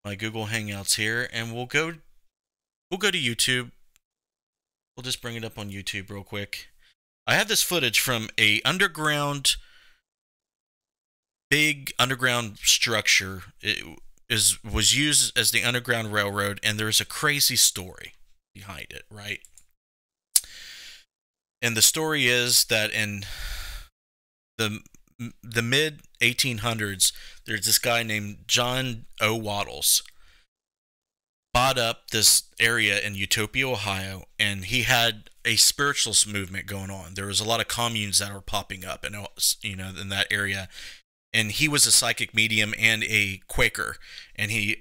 Google Hangouts here, and we'll go to YouTube. We'll just bring it up on YouTube real quick. I have this footage from a big underground structure. It was used as the Underground Railroad, and there's a crazy story behind it, right? And the story is that in the mid 1800s, there's this guy named John O. Waddles bought up this area in Utopia, Ohio, and he had a spiritualist movement going on. There was a lot of communes that were popping up, and in that area. And he was a psychic medium and a Quaker, and he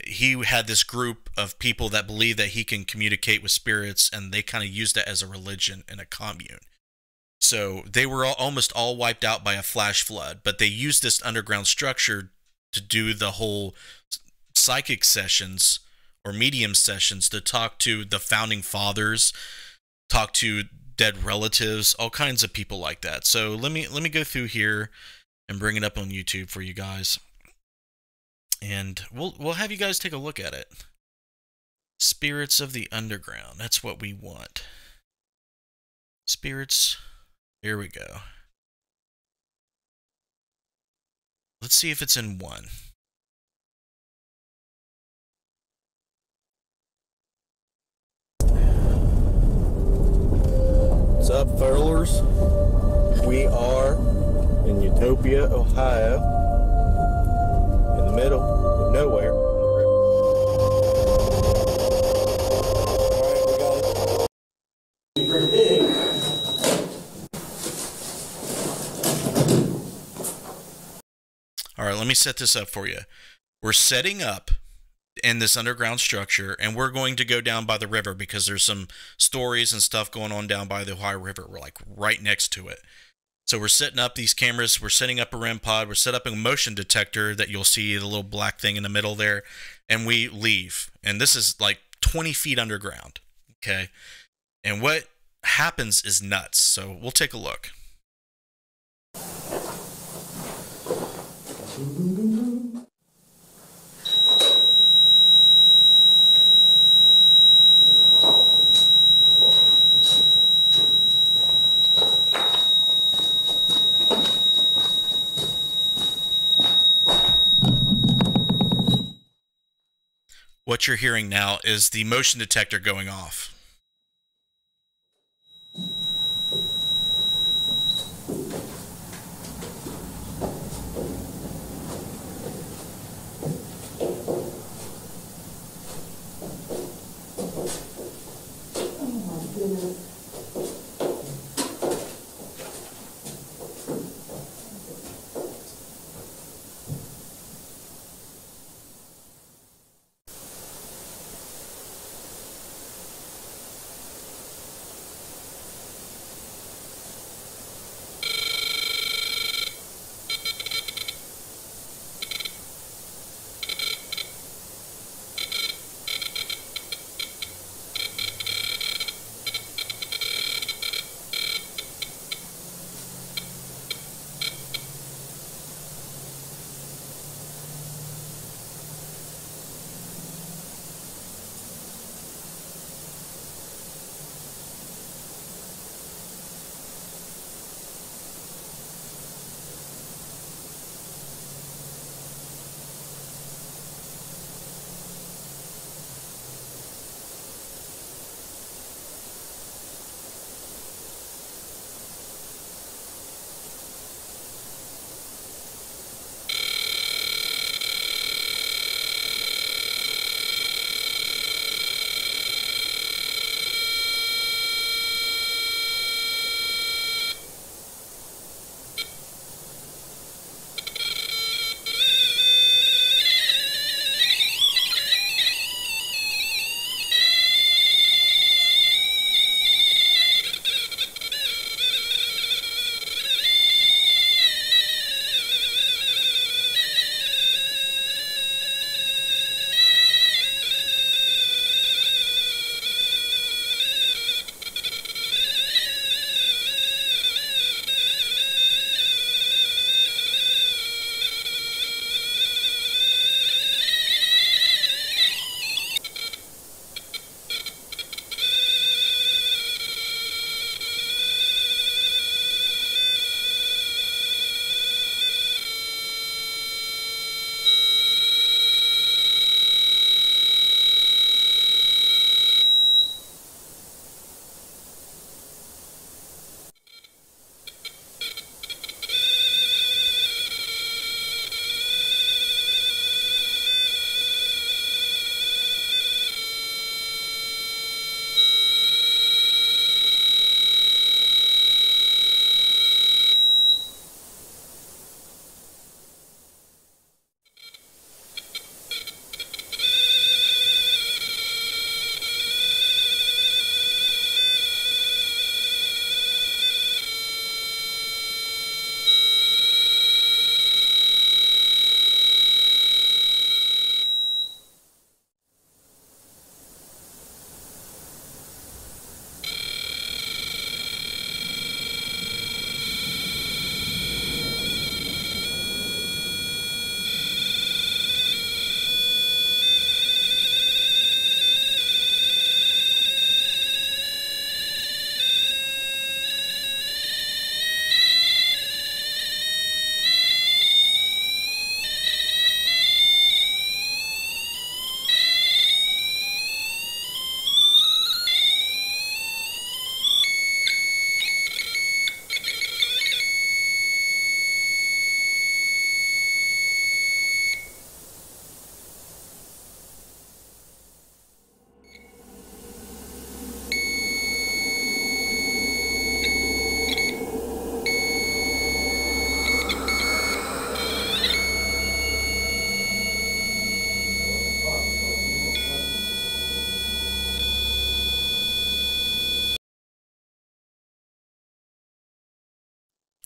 had this group of people that believe that he can communicate with spirits, and they kind of used that as a religion in a commune. So they were almost all wiped out by a flash flood, but they used this underground structure to do the whole psychic sessions or medium sessions, to talk to the founding fathers, talk to dead relatives, all kinds of people like that. So let me go through here and bring it up on YouTube for you guys, and we'll have you guys take a look at it. Spirits of the Underground. That's what we want. Spirits Here we go. Let's see if it's in 1. What's up, furlers? We are in Utopia, Ohio, in the middle of nowhere. Alright, we got it. Pretty big. Alright, let me set this up for you. We're setting up in this underground structure, and we're going to go down by the river because there's some stories and stuff going on down by the Ohio River. We're like right next to it. So we're setting up these cameras, we're setting up a REM pod, we're set up a motion detector that you'll see the little black thing in the middle there, and we leave. And this is like 20 feet underground, okay? And what happens is nuts, so we'll take a look. What you're hearing now is the motion detector going off.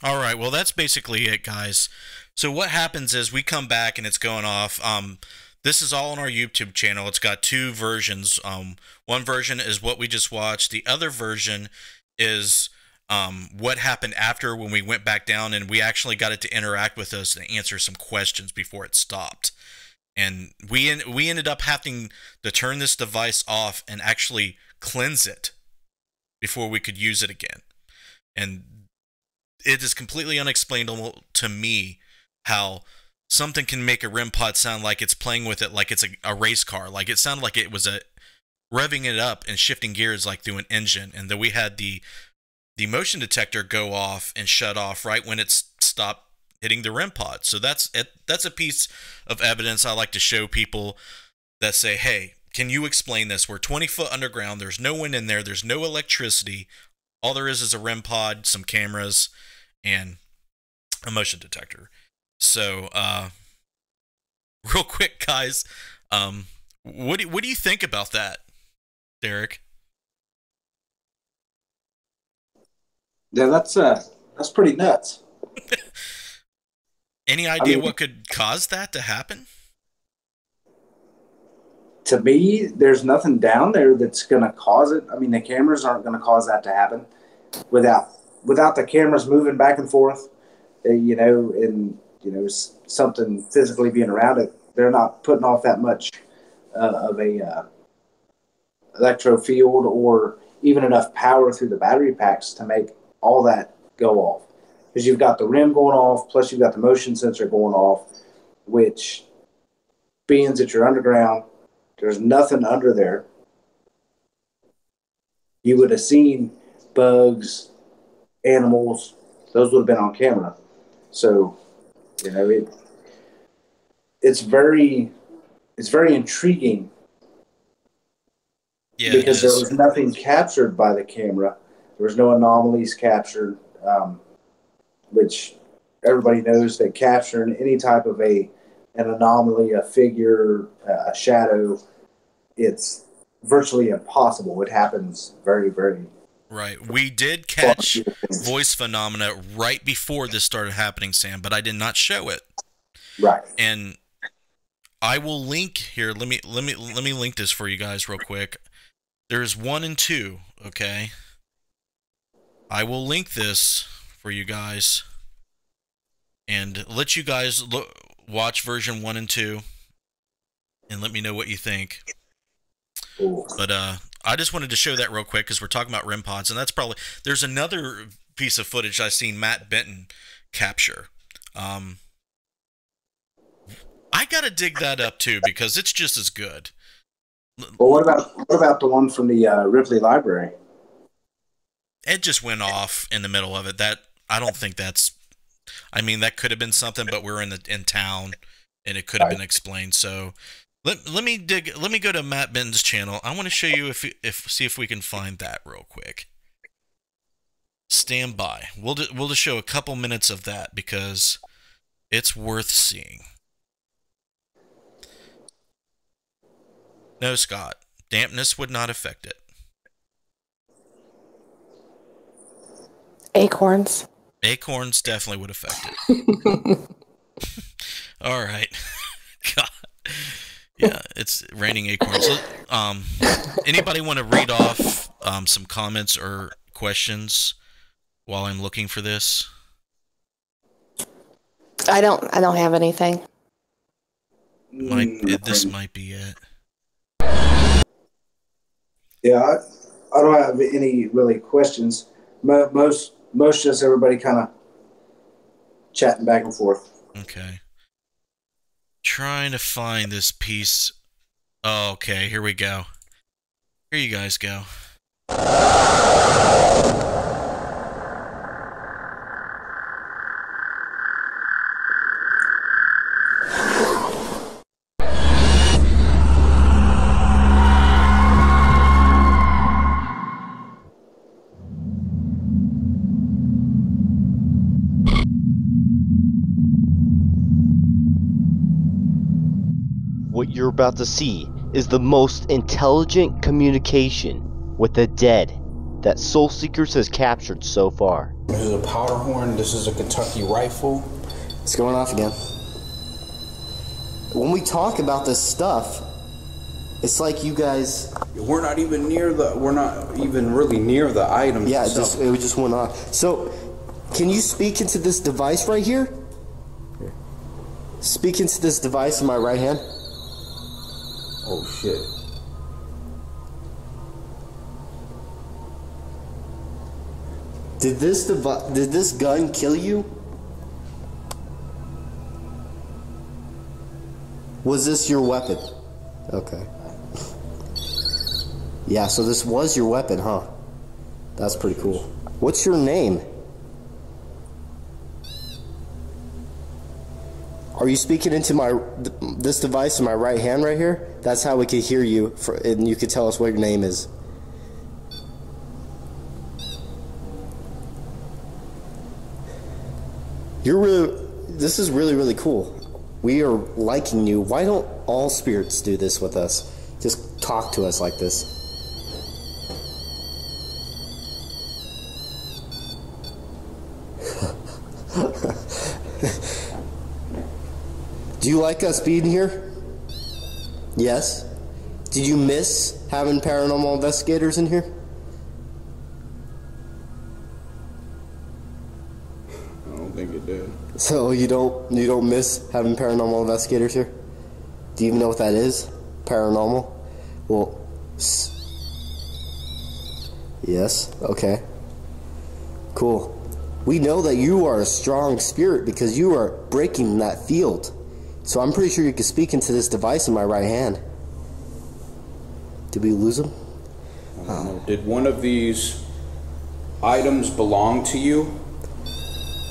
All right, well, that's basically it, guys. So what happens is we come back and it's going off. This is all on our YouTube channel. It's got two versions. One version is what we just watched. The other version is what happened after when we went back down and we actually got it to interact with us and answer some questions before it stopped. And we ended up having to turn this device off and actually cleanse it before we could use it again. And it is completely unexplainable to me how something can make a REM pod sound like it's playing with it like it's a race car. Like it sounded like it was revving it up and shifting gears like through an engine. And then we had the motion detector go off and shut off right when it stopped hitting the REM pod. So that's a piece of evidence I like to show people that say, hey, can you explain this? We're 20 foot underground. There's no one in there. There's no electricity. All there is a REM pod, some cameras, and a motion detector. So, real quick, guys, what do you think about that, Derek? Yeah, that's pretty nuts. Any idea what could cause that to happen? To me, there's nothing down there that's going to cause it. I mean, the cameras aren't going to cause that to happen without the cameras moving back and forth, and something physically being around it. They're not putting off that much of a electro field or even enough power through the battery packs to make all that go off. Because you've got the REM going off, plus you've got the motion sensor going off, which, being that you're underground, there's nothing under there. You would have seen bugs, animals, those would have been on camera. So, it's very intriguing. Yeah, because there was nothing captured by the camera. There was no anomalies captured, which everybody knows that capturing any type of an anomaly, a figure, a shadow, it's virtually impossible. It happens very, very right. We did catch voice phenomena right before this started happening, Sam, but I did not show it. Right. And I will link here. Let me link this for you guys real quick. There's 1 and 2, okay? I will link this for you guys and let you guys watch version 1 and 2 and let me know what you think. Ooh. But I just wanted to show that real quick because we're talking about REM pods, and that's probably there's another piece of footage I've seen Matt Benton capture. I gotta dig that up too because it's just as good. Well, what about the one from the Ripley Library? It just went off in the middle of it. That I don't think that's. I mean, that could have been something, but we're in town, and it could have been explained. So let me go to Matt Benton's channel. I want to show you see if we can find that real quick. Stand by. We'll just show a couple minutes of that because it's worth seeing. No, Scott. Dampness would not affect it. Acorns. Acorns definitely would affect it. All right. God. Yeah, it's raining acorns. Anybody want to read off some comments or questions while I'm looking for this? I don't have anything. This might be it. Yeah, I don't have any really questions. Most just everybody kind of chatting back and forth. Okay. Trying to find this piece. Oh, okay, here we go. Here you guys go. What you're about to see is the most intelligent communication with the dead that Soul Seekers has captured so far. This is a powder horn. This is a Kentucky rifle. It's going off again. When we talk about this stuff, it's like you guys... We're not even really near the items. Yeah, it just went off. So, can you speak into this device right here? Speak into this device in my right hand. Oh, shit. Did this gun kill you? Was this your weapon? Okay. Yeah, so this was your weapon, huh? That's pretty cool. What's your name? Are you speaking into this device in my right hand right here? That's how we could hear you, and you could tell us what your name is. This is really, really cool. We are liking you. Why don't all spirits do this with us? Just talk to us like this. Do you like us being here? Yes? Did you miss having paranormal investigators in here? I don't think it did. So you don't miss having paranormal investigators here? Do you even know what that is? Paranormal? Well, yes. Okay. Cool. We know that you are a strong spirit because you are breaking that field. So I'm pretty sure you can speak into this device in my right hand. Did we lose him? I don't know. Did one of these items belong to you?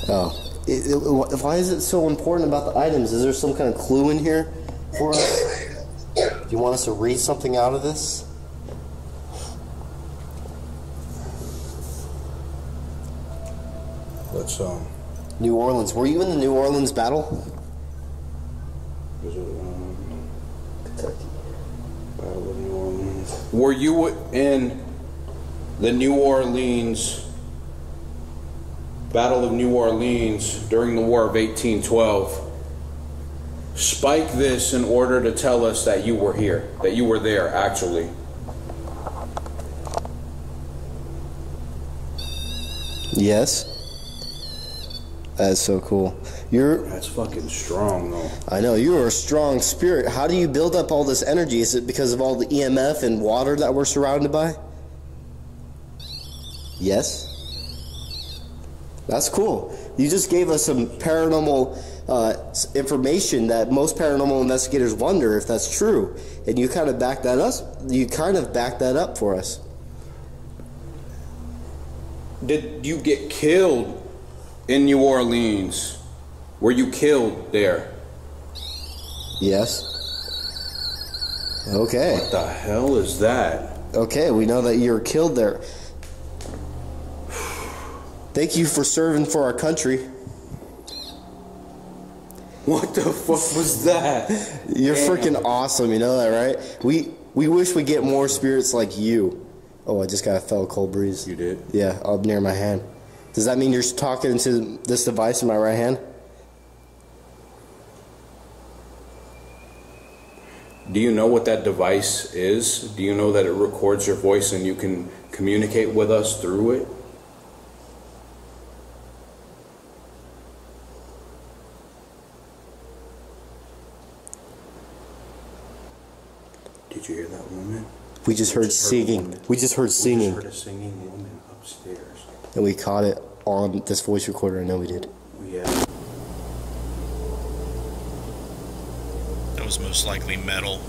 Oh. Why is it so important about the items? Is there some kind of clue in here for us? Do you want us to read something out of this? Let's New Orleans. Were you in the New Orleans battle? Kentucky. Battle of New Orleans. Were you in the New Orleans Battle of New Orleans during the War of 1812? Spike this in order to tell us that you were here, that you were there, actually. Yes. That's so cool. That's fucking strong, though. I know, you are a strong spirit. How do you build up all this energy? Is it because of all the EMF and water that we're surrounded by? Yes. That's cool. You just gave us some paranormal information that most paranormal investigators wonder if that's true, and you kind of backed that up for us. Did you get killed in New Orleans? Were you killed there? Yes. Okay. What the hell is that? Okay, we know that you're killed there. Thank you for serving for our country. What the fuck was that? You're freaking awesome, you know that, right? We wish we get more spirits like you. Oh, I just got a fell cold breeze. You did? Yeah, up near my hand. Does that mean you're talking into this device in my right hand? Do you know what that device is? Do you know that it records your voice and you can communicate with us through it? Did you hear that woman? We just heard singing. We just heard singing. We just heard a singing woman upstairs. And we caught it on this voice recorder. I know we did. Yeah. That was most likely metal.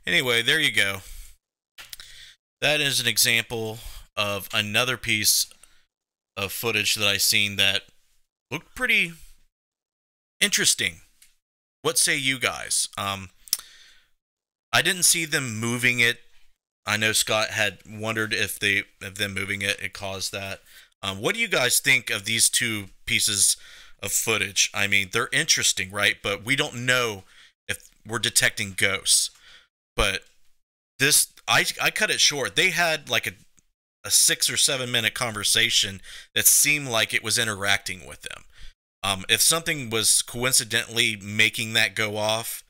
Anyway, there you go. That is an example of another piece of footage that I seen that looked pretty interesting. What say you guys? I didn't see them moving it. I know Scott had wondered if them moving it caused that. What do you guys think of these two pieces of footage. I mean, they're interesting, right? But we don't know if we're detecting ghosts. But this, I cut it short. They had like a 6 or 7 minute conversation that seemed like it was interacting with them. If something was coincidentally making that go off,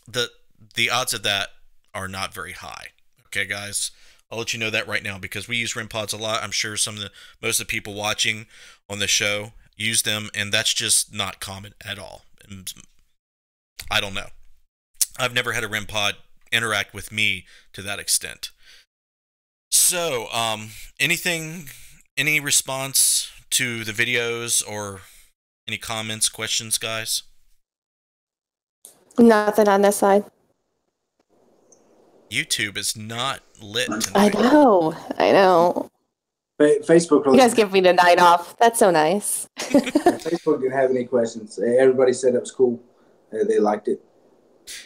the odds of that are not very high. Okay, guys, I'll let you know that right now because we use REM Pods a lot. I'm sure most of the people watching on the show use them, and that's just not common at all. I don't know. I've never had a REM Pod interact with me to that extent. So, any response to the videos or any comments, questions, guys? Nothing on this side. YouTube is not lit tonight. I know. Facebook. You guys give me the night off. That's so nice. Facebook didn't have any questions. Everybody said it was cool. They liked it.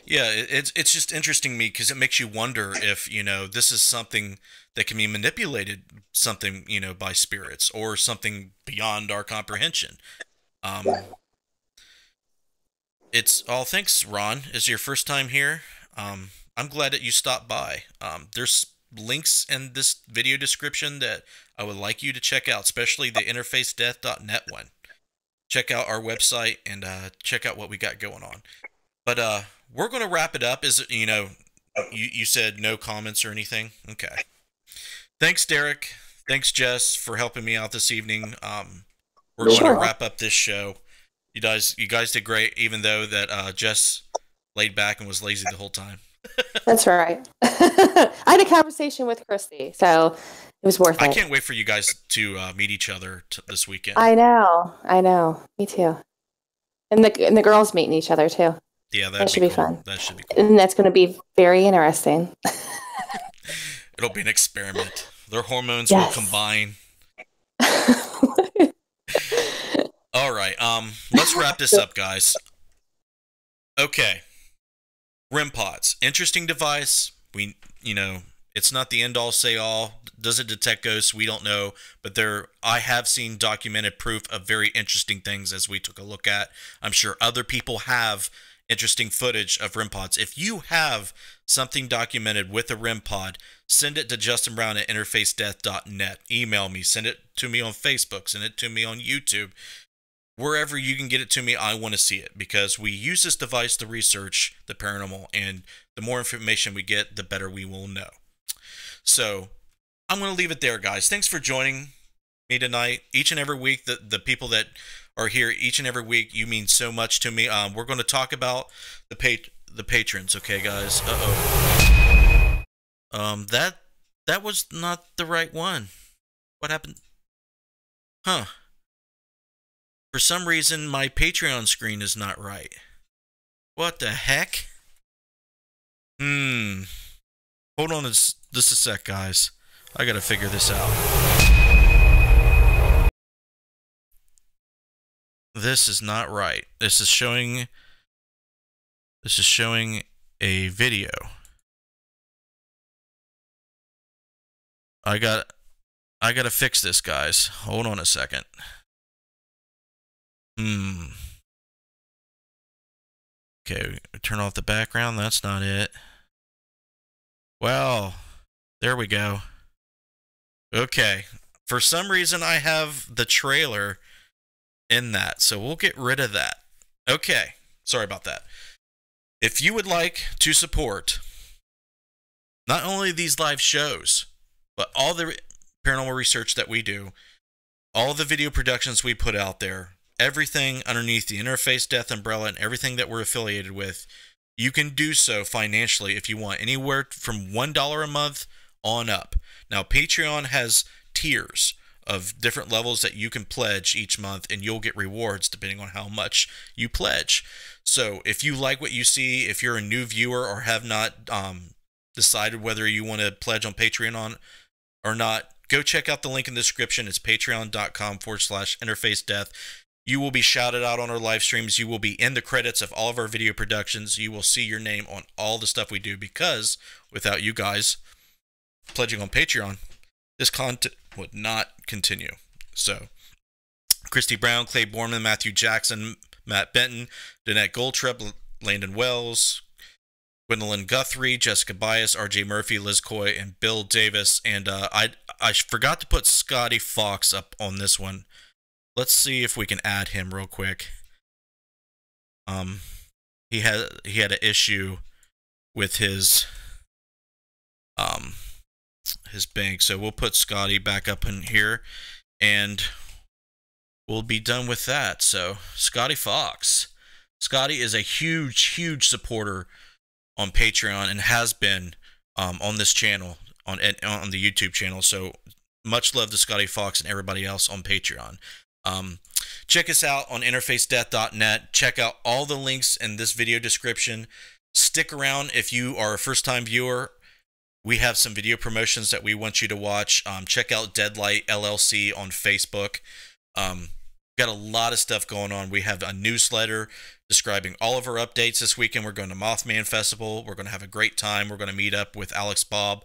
Yeah, it's just interesting to me because it makes you wonder if, this is something that can be manipulated, something, by spirits or something beyond our comprehension. It's all thanks, Ron. Is your first time here? I'm glad that you stopped by. There's links in this video description that I would like you to check out, especially the interfacedeath.net one. Check out our website and check out what we got going on. But we're going to wrap it up. You said no comments or anything? Okay. Thanks, Derek. Thanks, Jess, for helping me out this evening. We're going to wrap up this show. You guys did great, even though that Jess laid back and was lazy the whole time. That's right. I had a conversation with Christy, so it was worth it. I can't wait for you guys to meet each other this weekend. I know. Me too. And the girls meeting each other too. Yeah, that should be fun. That should be cool. And that's going to be very interesting. It'll be an experiment. Their hormones will combine. All right. Let's wrap this up, guys. Okay. REM Pods, interesting device. It's not the end all say all. Does it detect ghosts? We don't know, but I have seen documented proof of very interesting things as we took a look at. I'm sure other people have interesting footage of REM Pods. If you have something documented with a REM Pod, send it to Justin Brown at interfacedeath.net. Email me, send it to me on Facebook, send it to me on YouTube. Wherever you can get it to me, I want to see it because we use this device to research the paranormal, and the more information we get, the better we will know. So I'm going to leave it there, guys. Thanks for joining me tonight. Each and every week, the people that are here each and every week, you mean so much to me. We're going to talk about the patrons, okay, guys? That was not the right one. What happened? Huh. For some reason, my Patreon screen is not right. What the heck? Hold on just a sec, guys. I gotta figure this out. This is not right. This is showing a video. I gotta fix this, guys. Hold on a second. Okay, turn off the background. That's not it. Well, there we go. Okay. For some reason, I have the trailer in that, so we'll get rid of that. Okay. Sorry about that. If you would like to support not only these live shows, but all the paranormal research that we do, all the video productions we put out there, everything underneath the Interface Death umbrella and everything that we're affiliated with, you can do so financially if you want, anywhere from $1 a month on up. Now, Patreon has tiers of different levels that you can pledge each month, and you'll get rewards depending on how much you pledge. So if you like what you see, if you're a new viewer or have not decided whether you want to pledge on Patreon or not, go check out the link in the description. It's patreon.com/interfacedeath. You will be shouted out on our live streams. You will be in the credits of all of our video productions. You will see your name on all the stuff we do, because without you guys pledging on Patreon, this content would not continue. So Christy Brown, Clay Borman, Matthew Jackson, Matt Benton, Danette Goldtrip, Landon Wells, Gwendolyn Guthrie, Jessica Bias, RJ Murphy, Liz Coy, and Bill Davis. And I forgot to put Scotty Fox up on this one. Let's see if we can add him real quick. He had an issue with his bank, so we'll put Scotty back up in here, and we'll be done with that. So Scotty Fox. Scotty is a huge supporter on Patreon and has been on this channel, on the YouTube channel. So much love to Scotty Fox and everybody else on Patreon. Check us out on interfacedeath.net. Check out all the links in this video description. Stick around if you are a first-time viewer. We have some video promotions that we want you to watch. Check out Deadlight LLC on Facebook. Got a lot of stuff going on. We have a newsletter describing all of our updates this weekend. We're going to Mothman Festival. We're going to have a great time. We're going to meet up with Alex Bob,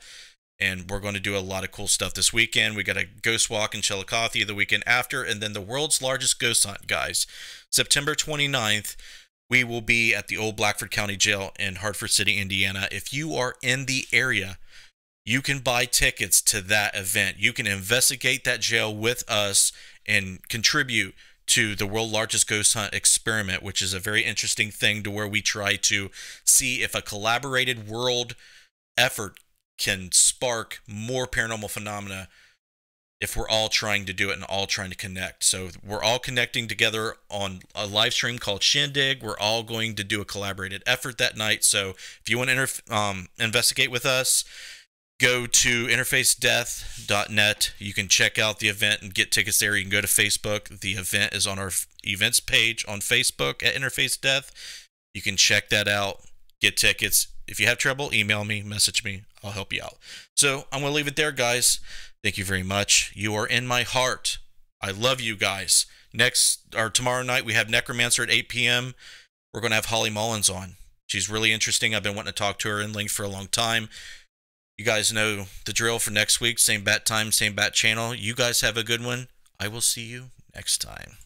and we're going to do a lot of cool stuff this weekend. We got a ghost walk in Chillicothe the weekend after, and then the world's largest ghost hunt, guys. September 29th, we will be at the old Blackford County Jail in Hartford City, Indiana. If you are in the area, you can buy tickets to that event. You can investigate that jail with us and contribute to the world's largest ghost hunt experiment, which is a very interesting thing, to where we try to see if a collaborated world effort can spark more paranormal phenomena if we're all trying to do it and all trying to connect. So we're all connecting together on a live stream called Shindig. We're all going to do a collaborated effort that night. So if you want to investigate with us, go to interfacedeath.net. You can check out the event and get tickets there. You can go to Facebook. The event is on our events page on Facebook at Interface Death. You can check that out, get tickets. If you have trouble, email me, message me. I'll help you out. So I'm going to leave it there, guys. Thank you very much. You are in my heart. I love you guys. Tomorrow night, we have Necromancer at 8 p.m. We're going to have Holly Mullins on. She's really interesting. I've been wanting to talk to her in length for a long time. You guys know the drill for next week. Same bat time, same bat channel. You guys have a good one. I will see you next time.